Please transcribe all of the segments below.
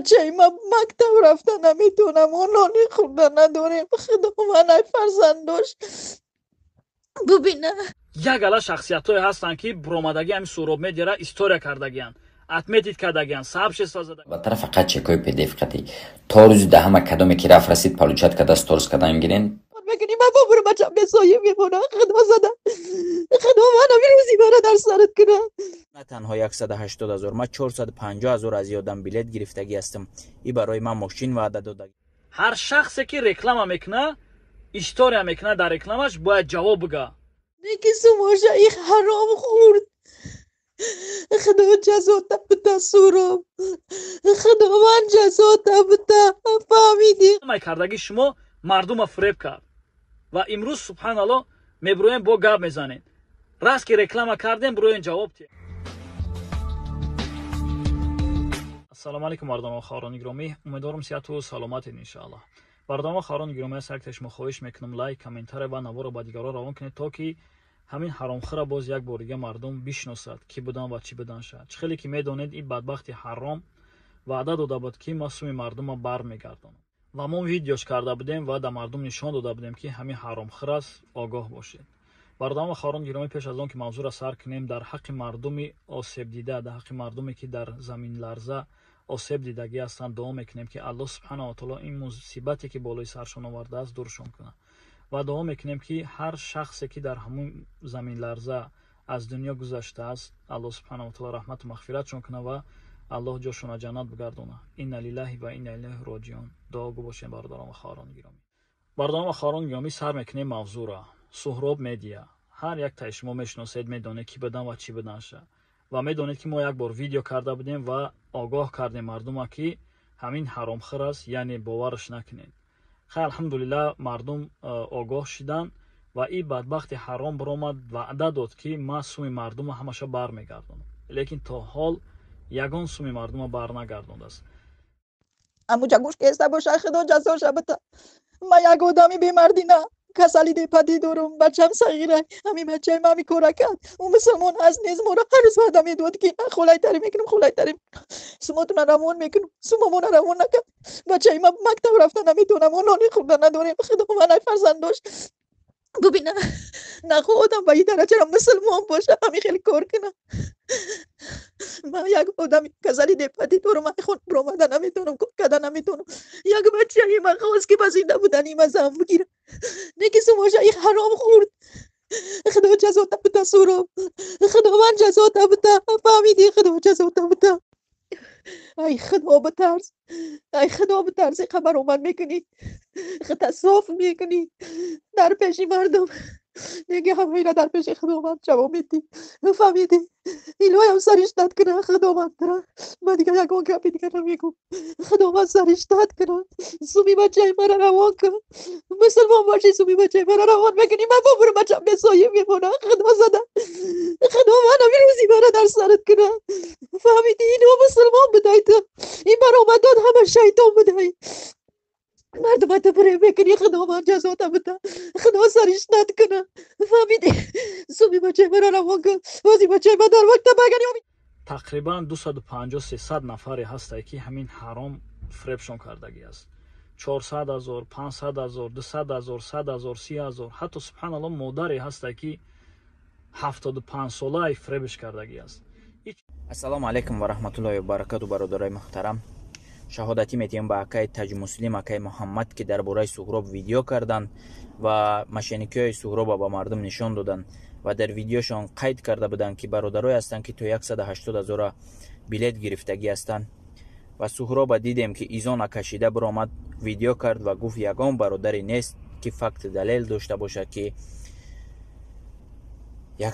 بچه ما مکتب رفتن نمیتونم و نانی خوردن نداریم خدا من ای فرزند داشت ببینه یک علا شخصیت‌های هستند که برآمدگی همین سهراب مدیا را استوریا کردگیان اتمیتید کردگیان ثبت سازده با طرف قد چکای پی دی اف قطی تا روز ده همه کدومی که رفت رسید پالوچت که دست ترس کردن گیرین بگنی من بابر بچم به سایه میمونه خدا زدم خدا من روزی برا در سرت کنم نه تنها 180,000 ما 450,000 از یادم بلیت گرفتگی هستم ای برای من ماشین وعده داده هر شخصی که رکلام میکنه استوریا میکنه در رکلامش باید جواب بگه نیکی سماشه ای حرام خورد خدا جزاتا بتا سورم خدا من جزاتا بتا فهمیدی ما کردگی شما مردم فریب کرد و امروز سبحان الله میبرویم با گپ میزنید راست که رکلام کردیم بروین جواب تید السلام علیکم مردم و خواهران گرامی امیدوارم صحت و سلامتید انشاءالله مردم و خواهران گرامی از هر خواهش میکنم لایک کامنتر و نوار با دیگران روان کنید تا که همین حرامخوره باز یک بار دیگه مردم بشناسد کی بودن و چی بودن شد خیلی که میدونید این بدبختی حرام وعده داده بود که معصوم مردم برمیگردانم و ما ویدیوش کرده بودیم و در مردم نشان داده بودیم که همین حرامخوره است آگاه باشید مردم و خواهران گرامی پیش از آن که موضوع را سر کنیم در حق مردم آسیب دیده در حق مردمی که در زمین لرزه آسیب دیدگی هستند دعا میکنیم که الله سبحانه و تعالی این مصیبتی که بالای سرشون آورده است دورشون کنه و دعا میکنیم که هر شخصی که در همون زمین لرزه از دنیا گذشته است الله سبحانه و تعالی رحمت و مغفرتشون کنه و الله جاشون جنت بگردونه این لله و این الیه راجعون دعا گو باشین برادران و خواهران گرامی برادران و خواهران گرامی سر میکنیم موضوع را سهراب مدیا هر یک تا شما میشناسید میدونید کی بدن و چی بدن شه و میدونید که ما یک بار ویدیو کرده بودیم و آگاه کردیم مردم که همین حرامخور است یعنی باورش نکنید خیلی الحمدلله مردم آگاه شدن و این بدبخت حرام برآمد وعده داد که ما سوی مردم همشه برمیگردونم لیکن تا حال یگان سوی مردم برنگردونده است امو جگوش که است باشه خدا جزاش بده من یک آدمی بیمردی نه کسلی دی پدی دارم بچم صغیره همین بچه من می کورا کرد اون مسلمان هست نیز مورا هر روز وعده میداد که خلای تری میکنم خلای تری سماتون روان میکنم سمامون روان نکرد بچه من مکتب رفتن نمیتونم و نانی خوردن نداریم خدا من ای فرزند داشت ببینه نخو آدم به این درجه را مسلمان باشه همین خیلی کار کنم من یک آدمی کسلی دی پدی دارم من خود برآمده نمیتونم کار کردن نمیتونم یک بچه من خواست که بزنده بودن این مزم بگیره نیکی سماشه ای حرام خورد خدا جزاتا بتا سورم خدا من جزاتا بتا فهمیدی خدا جزاتا بتا ای خدا بترس ای خدا بترس خبر اومد میکنی خدا صاف میکنی در پیش مردم دیگه همه را در پیش خدا من جواب میدی فهمیدی ایلوی هم سرش داد کنه خدا من تره من دیگه یکان کپی دیگه نمیگم خدا من سرش داد کنه سومی بچه مرا روان کن مسلمان باشی سومی بچه مرا روان بکنی من بابر بچم به سایه میمونه خدا زدم خدا من همین روزی مرا در سرت کنه فهمیدی اینو مسلمان بدهی تو این برآمدات همه شیطان بدهی مردم تو بره بکنی خدا من جزاتا بده خدا سرش ند کنه فهمیدی سومی بچه مرا روان کن بازی بچه من در وقت بگنی تقریبا 250-300 نفری هسته که همین حرام فریبشون کردگی است 400,000 500,000 200,000 100,000 30,000 حتی سبحان الله مادری هسته که 75 ساله فریبش کردگی است السلام علیکم و رحمت الله و برکاته برادرای محترم شهادتی میتیم با اکای تاج مسلم اکای محمد که درباره سهراب ویدیو کردن و مشینیکی سهراب با مردم نشان دادن و در ویدیوشان قید کرده بودن که برادرای هستند که تو 180,000 بلیت گرفتگی هستند و سهراب دیدیم که ایزان کشیده برآمد ویدیو کرد و گفت یگان برادری نیست که فقط دلیل داشته باشه که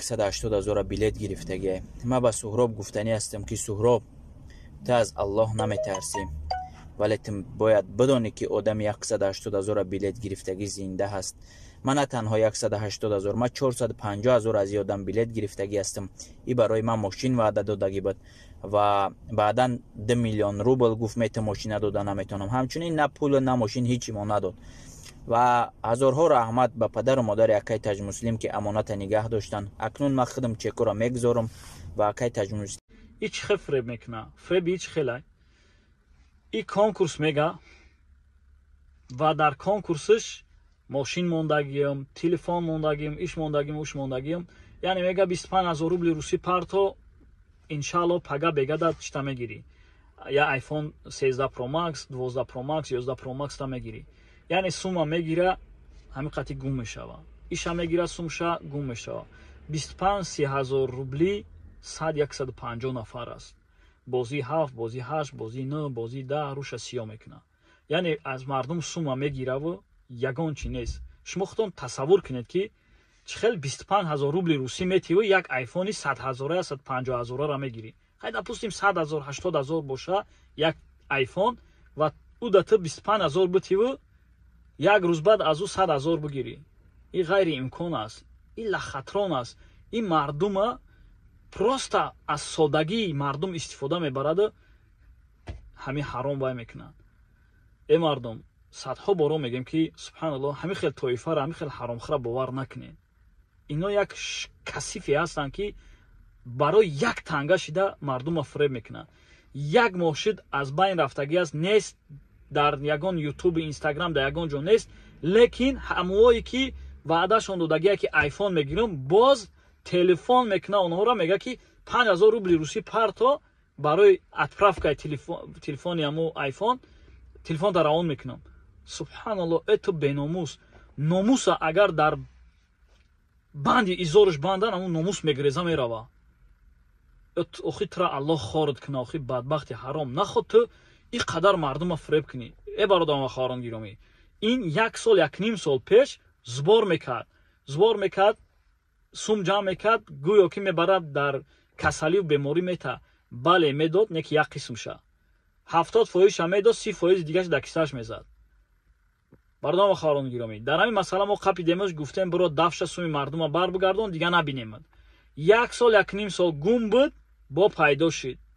180,000 بلیت گرفتگی. ما با سهراب گفتنی هستم که سهراب تو از الله نمیترسی ولی تو باید بدانی که آدم 180,000 بلیت گرفتگی زنده هست. من نه تنها 180,000 من 450,000 از آدم بلیت گرفتگی هستم. این برای من ماشین وعده دادگی بود و بعدا 2 میلیون روبل گفت میتونم ماشین دادن نمیتونم همچنین نه پول نه ماشین هیچی ما نداد و هزارها رحمت به پدر و مادر اکای تاج مسلم که امانت نگه داشتن. اکنون من خودم چکو را میگذارم و اکای تاج مسلم هیچ فریب میکنه فریب هیچ خیلی این کنکورس میگه و در کنکورسش ماشین موندگیم، تلفن موندگیم، ایش موندگیم، اوش موندگیم. یعنی میگه 25000 روبل روسی پارتو انشالله پگا بگه چتا میگیری. یا آیفون 13 پرو ماکس، 12 پرو ماکس، 11 پرو ماکس تا میگیری. یعنی سوما میگیره همین قطعی گم میشه. ایش هم میگیره سومشا گم میشه. 25-30,000 روبلی 100-150 نفر است. بازی 7، بازی 8، بازی 9، بازی 10 روش سیاه میکنه. یعنی از مردم سوما میگیره و یگان چی نیست. شما خودتون تصور کنید که چخیل 25,000 روبل روسی میتی و یک آیفونی 100,000 150,000 را میگیری. خیلی پوستیم 100,000 80,000 باشه یک آیفون و او داته 25,000 بتی و یک روز بعد از او 100,000 بگیری. این غیر امکان است. این لخطران است. این مردم پروستا از سادگی مردم استفاده میبرد، همین حرام وای میکنن. ای مردم صدها بارو میگم که سبحان الله همین خیلی طایفه را همین خیلی حرام خراب باور نکنین. اینا یک کثیفی هستن که برای یک تنگه شده مردم فریب میکنن. یک ماشید از بین رفتگی است نیست، در یگان یوتیوب اینستاگرام در یگان جا نیست، لیکن هموایی که وعدهشون دادگیه که آیفون میگیرم باز تلفن میکنه اونها را میگه که 5,000 روبل روسی پارتو برای اتپرافکای تلفن همو آیفون تلفن در اون میکنم. سبحان الله اتو بیناموس ناموس اگر در بندی ازورش باندن همون ناموس میگریزه میروه. اخی ترا الله خارد کنه، اخی بدبختی حرام نخود تو این قدر مردم فریب کنی. ای برادران و خواهران گرامی، این 1 سال 1.5 سال پیش زبار میکرد سوم جمع میکرد گویا که میبرد در کسلی و بیماری میته. بله میداد نیک یک قسم شه 70% هم میداد 30% دیگهش در کیسهش میزد. برادران و خواهران گرامی، در همین مسئله ما قبل دیمش گفتیم برو دفش سوم مردم بر بگردون دیگه نبینیم. 1 سال 1.5 سال گم بود با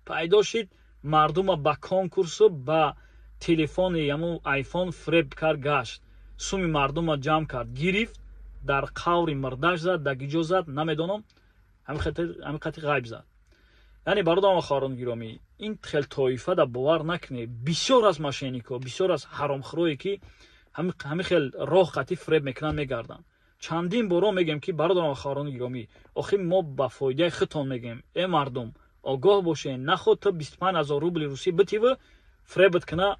پیدا شد مردم با کنکورس با تلفن یمو آیفون فریب کرد گشت. سوم مردم جمع کرد گرفت در قوری مردش زد در گیجو زد نمیدونم همین خطی غیب زد. یعنی برادران و خواهران گرامی این خیلی طایفه دا باور نکنه. بسیار از ماشینیکا بسیار از حرامخوری که همین خیلی راه خطی فریب میکنن میگردن. چندین بارو میگم که برادران و خواهران گرامی آخه ما با فایده خودتون میگیم ای مردم آگاه باشین، نخود تو 25,000 روبل روسی بتی و فریبت کنه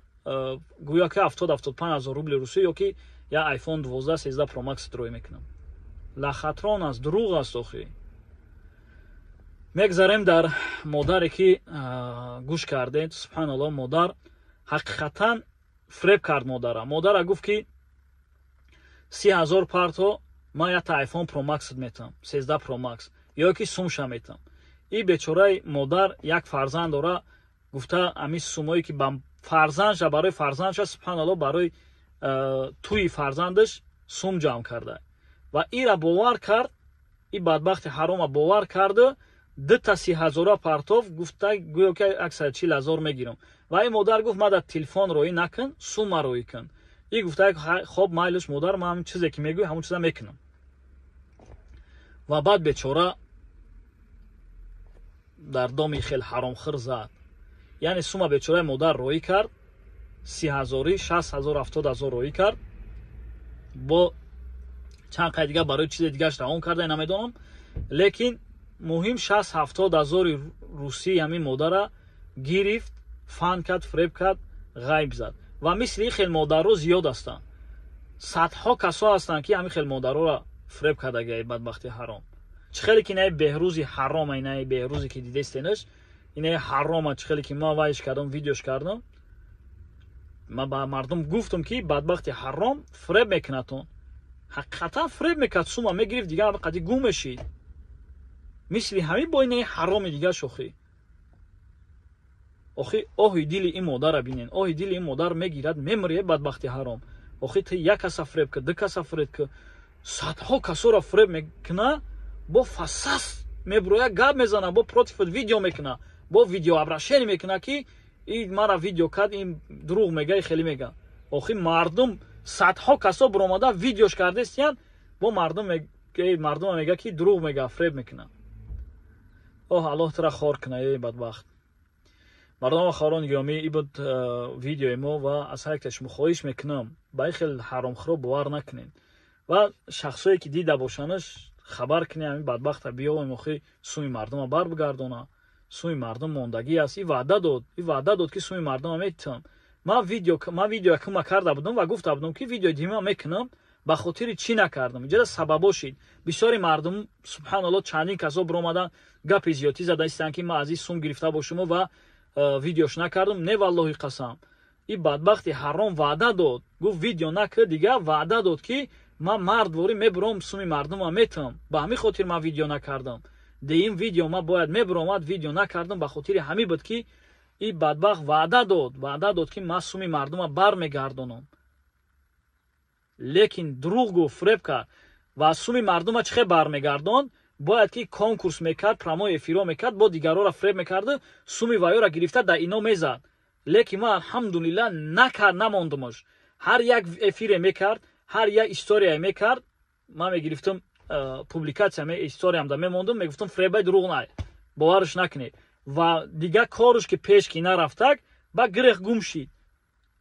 گویا که 70-75,000 روبل روسی یا که یا آیفون 12 13 پرو ماکس دروی میکنم. لخطران است، دروغ است. آخه میگذاریم در مادری که گوش کردید. سبحان الله مادر حقیقتا فریب کرد. مادر گفت که 30,000 پارتو ما یک آیفون پرو ماکس میتم 13 پرو ماکس یا که سومش میتم. این بیچاره مادر یک فرزند داره، گفته امی سومایی که با فرزندش برای فرزندش سبحان الله برای توی فرزندش سوم جمع کرده و این را باور کرد. این بدبخت حرام باور کرده 2,000 پارتو گفته گویا که 140,000 میگیرم و این مادر گفت ما در تلفن روی نکن سوم روی کن. این گفته خب مایلش مادر ما همون چیزی که میگوی همون چیزا میکنم. و بعد بیچاره در دامی خیلی حرام خور زد. یعنی سوم بیچاره مادر روی کرد 30,000 60,000 70,000 روی کرد با چند قید دیگه برای چیز دیگهش روان کرده نمیدونم، لیکن مهم 60-70,000 روسی همین مادر گرفت فان کرد فریب کرد غیب زد. و مثل خیلی مادرها زیاد هستن، صدها کسا هستن که همین خیلی مادرها را فریب کرده گه بدبختی حرام. چه خیلی که نه بهروزی حرام، اینه بهروزی که دیده استنش اینه حرام. چه خیلی که ما وایش کردم ویدیوش کردم ما با مردم گفتم که بدبختی حرام فریب میکنتون. حقیقتا فریب میکرد سوما میگرفت دیگه قدی گم میشید. مثل همین با اینه حرام دیگه شوخی. آخی آهی دل این مادر را بینین، آهی دل این مادر میگیرد میمره بدبختی حرام. آخی تو یک کس فریب که دو کس فریب که صدها کسا را فریب میکنه با فساس میبروه گپ میزنه با پروتیفت ویدیو میکنه با ویدیو ابرشنی میکنه که این مرا ویدیو کرد این دروغ میگه خیلی میگه. آخی مردم صدها کسا برآمده ویدیوش کرده استین با مردم میگه که دروغ میگه فریب میکنه. الله تعالی خار کنه ای بدبخت. мардум ва хоҳорони гиромӣ ин буд видеои мо ва аз ҳар яктон шумо хоҳиш мекунам ба ин хел ҳаромхӯро бовар накунед ва шахсое ки дида бошанаш хабар кунед ҳамин бадбахта биёвем охи сӯи мардума бар бигардона сӯи мардум мондагӣ аст ин ваъда дод ки сӯи мардума метитам ман видео якума карда будам ва гуфта будам ки видеои дигима мекунам ба хотири чӣ накардам иҷода сабабо шид бисёри мардум субҳаналлоҳ чандин касо биромадан гапи зиёдӣ зада истанд ки ман аз ин сум гирифта бошуму ва видеош накардам не валлоҳи қасам ин бадбахти ҳаром ваъда дод гуфт видео накард дигар ваъда дод ки ман мардворӣ мебурам суми мардума метам ба ҳамин хотир ман видео накардам деин видео ман бояд мебуромад видео накардам ба хотири ҳамин буд ки ин бадбахт ваъда дод ки ман суми мардума бармегардонам лекин дурӯғ гуфт фреб кард ва аз суми мардума чӣ хел бармегардон бояд ки конкурс мекард прамои эфиро мекард бо дигарора фреб мекарду суми ваёра гирифта дар ино мезад лекин ман алҳамдулиллаҳ намондумаш ҳар як эфире мекард ҳар як историяе мекард ман мегирифтам публикатсия историям да мемондум мегуфтам фребай дурӯғ най боварш накунед ва дигар корш ки пеш ки нарафтак ба грех гум шид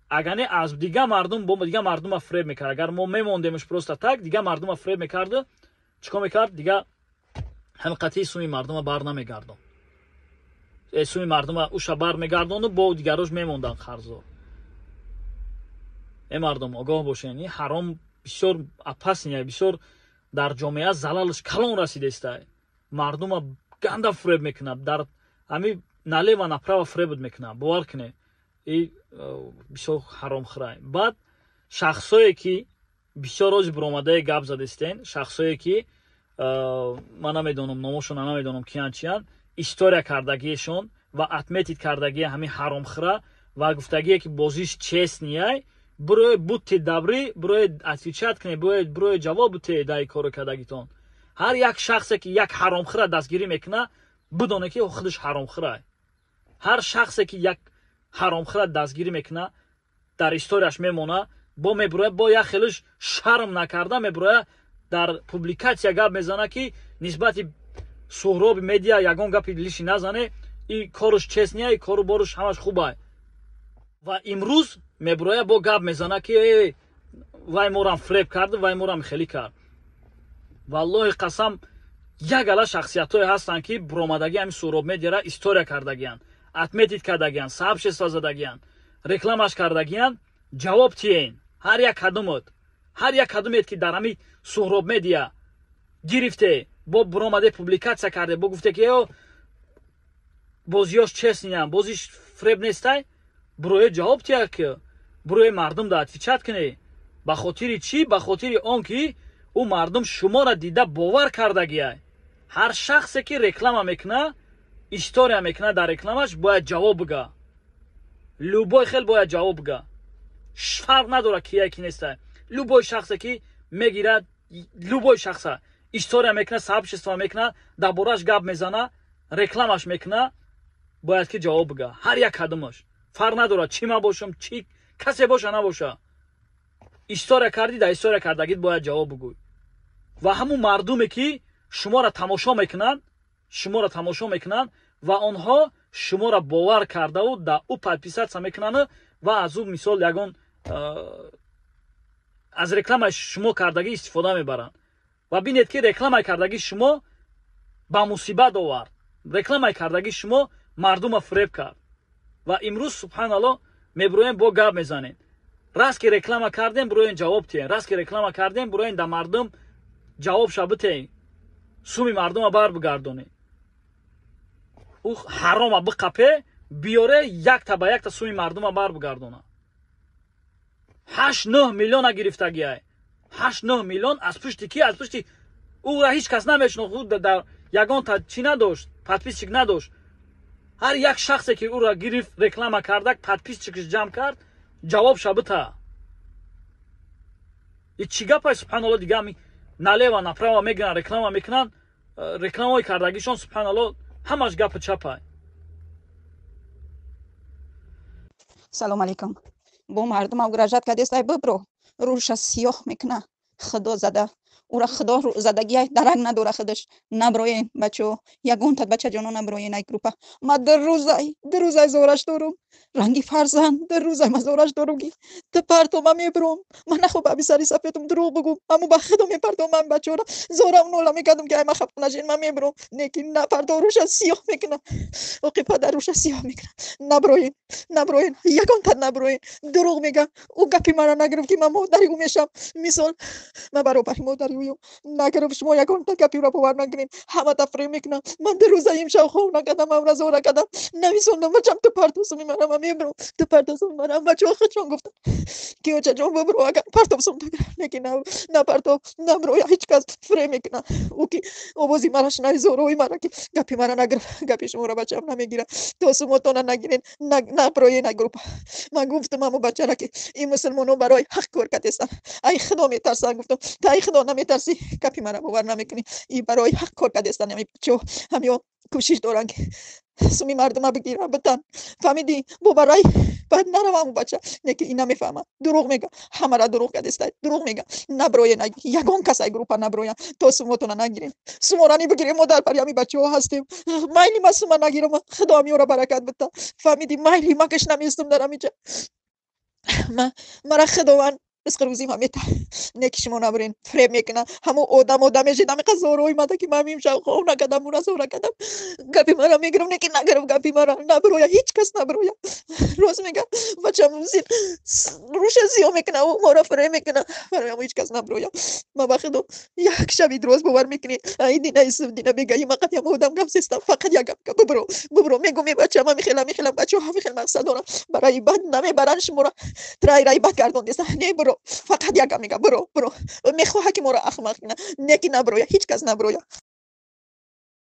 агар не аз дигар мардум бо дигар мардума фреб мекард агар мо мемондемш просто так дигар мардума фреб мекарду чикор мекард дигар ҳамқати суми мардума бар намегардон суми мардума уша бар мегардону бо дигарош мемондан қарзор мардум огоҳ бошен ин ҳаром бисёр опасния бисёр дар ҷомеа залалш калон расидестай мардума ганда фреб мекунад дар ами налева направо фреб мекунад бовар кунед ин бисёр ҳаромхӯрай баъд шахсое ки бисёр рози биромадаи гап задестен шахсое ки ман намедонам номошона намедонам киян чиян история кардагиешон ва отметид кардагия ҳамин ҳаромхӯра ва гуфтагие ки бозиш честнияй бурое будти дабрӣ бурое отвечат кунед бурое ҷавоб бутед дар кори кардагитон ҳар як шахсе ки як ҳаромхӯра дастгирӣ мекунад бидоне ки худаш ҳаромхӯрай ҳар шахсе ки як ҳаромхӯра дастгирӣ мекунад дар историяш мемона мебурояд бо як хелиш шарм накарда мебурояд дар публикатсия гап мезана ки нисбати суҳроби медиа ягон гапи лиши назане ин корш честния ин кору борш ҳамаш хубай ва имрӯз мебурояд бо гап мезана ки вай морам фреб кард вай морам хелӣ кард валлоҳи қасам як ала шахсиятҳое ҳастанд ки биромадагии ҳамин суҳроби медиара история кардагиянд отметид кардагиянд сообщество задагиянд рекламаш кардагиянд ҷавоб тиен ҳар як кадумет ки дар ҳамин суҳроб медиа гирифте бо биромаде публикатсия карде бо гуфте ки бозиёш честниянд бозиш фреб нестай бурое ҷавоб тия ки бурое мардум да отвечат кунед ба хотири чӣ ба хотири он ки ӯ мардум шуморо дида бовар кардагияй ҳар шахсе ки реклама мекуна история мекуна дар рекламаш бояд ҷавоб бига любой хел бояд ҷавоб бига фарқ надорад кияй ки нестай любой шахсе ки мегирад любой шахса история мекуна сообщество мекуна дар бораш гап мезана рекламаш мекуна бояд ки ҷавоб бига ҳар як кадумаш фарқ надорад чӣ ман бошам чӣ касе боша набоша история кардӣ дар история кардагит бояд ҷавоб бигӯй ва ҳамун мардуме ки шуморо тамошо мекунанд ва онҳо шуморо бовар кардаву дар ӯ подписатсия мекунанд ва аз ӯ мисол ягон аз рекламаи шумо кардагӣ истифода мебаранд ва бинед ки рекламаи кардагӣ шумо ба мусибат овард рекламаи кардагӣ шумо мардума фреб кард ва имрӯз субҳаналлоҳ мебуроем бо гап мезанем раст ки реклама кардем буроен ҷавоб тием раст ки реклама кардем буроен да мардум ҷавобша битеем суми мардума бар бигардонем ӯ ҳарома биқапе биёре якта ба якта суми мардума бар бигардона 8-9 миллиона гирифтагиай 8-9 миллион аз пушти ки аз пушти ӯра ҳеҷ кас намешнохт дар ягон чӣ надошт подписчик надошт ҳар як шахсе ки ӯра гирифт реклама кардак подписчикш ҷамъ кард ҷавобша бита и чӣ гапай субҳаналлоҳ дигар налева направо мегиранд реклама мекунанд рекламаҳои кардагишон субҳаналлоҳ ҳамаш гапи чапай салом алейкум бо мардума угражат кадестай бибро рӯша сиёҳ мекуна худо зада او را خدا زدگی درک نداره خودش نبروین بچه یگون تا بچه جانو نبروین ای گروپا ما در روزای زورش دارم رنگی فرزند در روزای ما زورش دارم که تو پرتو ما میبرم من نخوب ابی سری سفیدم دروغ بگم اما با خودم میپرتم من بچه را زورم نولا میکردم که ای ما خفت نشین من میبرم نیکی نپرتو روش سیاه میکنم اوکی پدر روش سیاه میکنم نبروین یگون تا نبروین دروغ میگم او گپی مرا نگرفت که من مادری او میشم مثال من برابر مادری اویم نگرفت شما یگون تا گپی را باور نکنین همه تفریح میکنم من در روز این شو خوب نکردم امروز زور کردم نمیسوندم بچم تو پرتوسمی منم میبرم تو پرتوسمی منم بچه خودشون گفتن که اوچه جان ببرو اگر پرتوسم لیکن نه پرتو نبرو هیچ کس فری میکنه او که اوبازی مرش نه زوروی مرا که گپی مرا نگرفت گپی شما را بچم نمیگیره تو سموتون نگیرین نبروی نگروپ من گفتم اما بچه را که این مسلمانو برای حق کار کردستن ای خدا میترسن گفتم تا ای خدا نمیترسی گپی مرا باور نمیکنی این برای حق کار کردستن همی بچه همیو کوشش دارن که سومی مردم بگیرن بتن فهمیدی بو برای بعد نروم بچه نکی اینا میفهمه دروغ میگه همه را دروغ کردسته دروغ میگه نبروی یگان کس ای گروپا نبروی تو سومتون نگیرین سومورانی بگیریم ما در پریامی بچه ها هستیم مایلی ما سوما نگیرم خدا میو را برکت بده فهمیدی مایلی ما کش نمیستم در اینجا مرا خداوند رزق روزی ما میته نکشمون نبرین فریب میکنه همو آدم جدی قزاروی ماده که من میشم خوب نکردم اون زورا کردم گپی مرا میگرم نکی نگرم گپی مرا نبرویا هیچ کس نبرویا روز میگه بچم روش زیو میکنه و مرا فریب میکنه مرا هیچ کس نبرویا ما بخدو یک شبی روز باور میکنی این دینا اسم دینا میگه ما قد یم آدم گپ سیستم فقط یک گپ ببرو میگم بچه ما میخلم بچه ها میخلم مقصد دارم برای بعد نمیبرن شما رای بد گردون دیسه نه برو فقط یک میگه برو میخواه که ما را اخمق کنه نکی نبرویا هیچ کس نبرویا